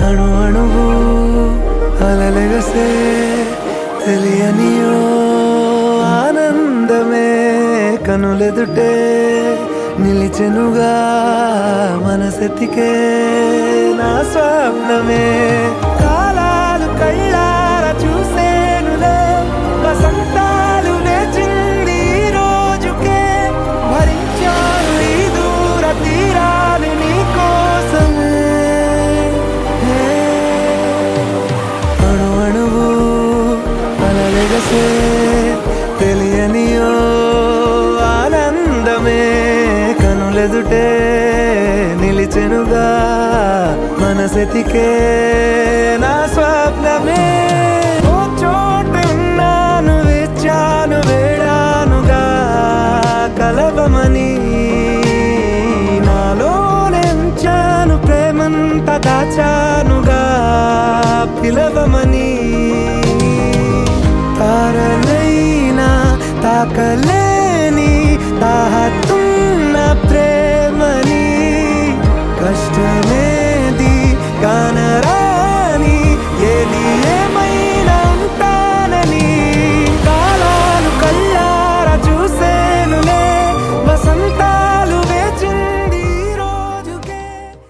అణు అణువు అలలెగసే తెలియనియో ఆనందమే కనులెదుటే నిలిచెనుగా మనసెతికే నా స్వప్నమే కాలాలు కళ్ళార చూసేనులే వసంతాలు లేచింది ఈ రోజుకే భరించాను ఈ దూర తీరాలు నీ కోసమే అణు అణువు అలలెగసే తెలియనియో ఆనందమే కనులెదుటే నిలిచెనుగా మనసెతికే నా స్వప్నమే ఓ చోట ఉన్నాను వేచాను వేడానుగా కలవమని నాలోనే ప్రేమంత దాచానుగా పిలవమని తారలైనా తాకలేని తాహతున్న ప్రేమని కష్టమే